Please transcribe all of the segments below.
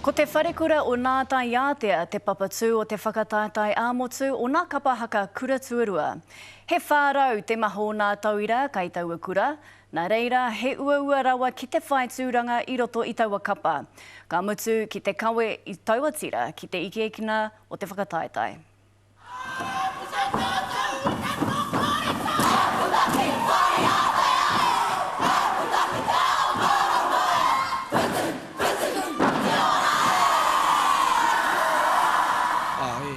Ko te wharekura o nā tai ātea, te papatū o te whakatātai āmotu o nā kapahaka kura tuarua. He whārau te maho nā tauira kai taua kura, nā reira he uaua rawa ki te whai tūranga i roto i taua kapa. Ka mutu ki te kawe i taua tira ki te ikeikina o te whakataetai.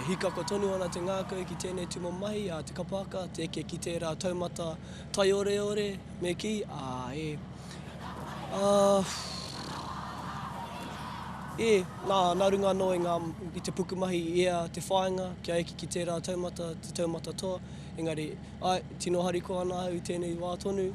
Hika ko tonu ana te ngākau ki tēnei tuma mahi, te kapahaka, te eke ki tērā taumata tai ore ore me ki. Nā runga noi i te pukumahi ia te whāinga, kia eke ki tērā taumata, te taumata toa. Engari, tino hariko ana au i tēnei wā tonu.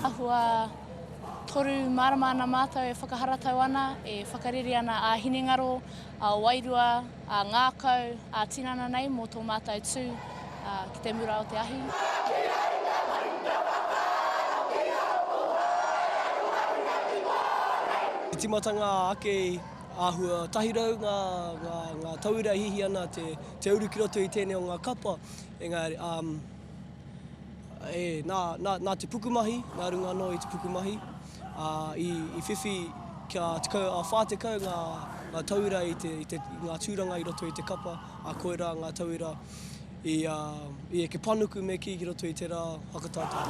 Ahua toru marama ana mātou e whakaharatau ana, e whakariri ana a Hinengaro, a Wairua, a Ngākau, a Tinana nei mō tō mātou tū ki te mura o te ahi. I timatanga ake āhua tahirau ngā tauira hihi ana te uru ki roto i tēnei o ngā kapa. Engari, nā te pukumahi, nā runga no i te pukumahi. I whiwhi kia tekau a whātekau ngā tauira i ngā tūranga i roto i te kapa, a koera ngā tauira i eke panuku me ki roto i te rā whakatātai.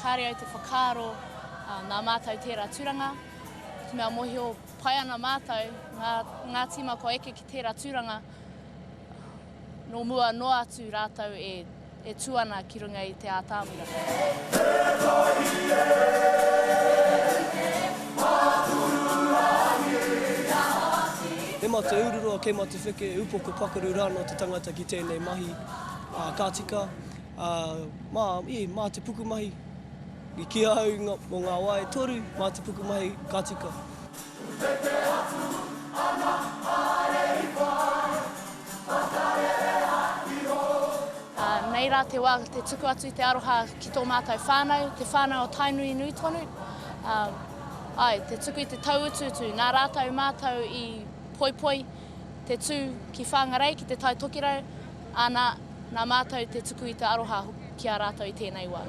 Kāre au te whakaaro nā mātou tērā tūranga. Te mea mohi o pai ana mātou, ngā tima ko eke ki tērā tūranga, no mua noa atu rātou e tuana ki runga i te ātāmura. He mā te ururua, ke mā te whike, upoko pakaru rāno te tangata ki tēnei mahi kātika. Mā te pukumahi. I kia au mō ngā wae toru, mā te pukumahi kātika. Nei rā te wā, te tuku atu i te aroha ki tō mātou whānau, te whānau o Tainui Nui tonu. Te tuku i te tauututu, nā rātou mātou i poipoi, te tū ki whāngarei, ki te tai tokirau, nā mātou te tuku i te aroha ki a rātou i tēnei wā.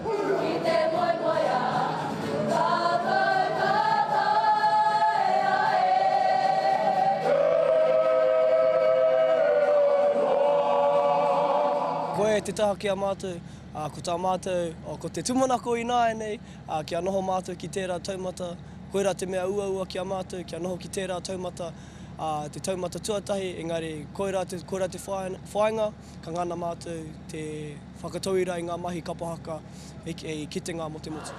Koe te taha ki a mātou, ko tā mātou, ko te tumanako i nāe nei, kia noho mātou ki tērā taumata, koera te mea ua ki a mātou, kia noho ki tērā taumata, te taumata tuatahi, engari koera te whāinga, ka ngana mātou te whakatauira i ngā mahi kapahaka e kitenga mo te motu.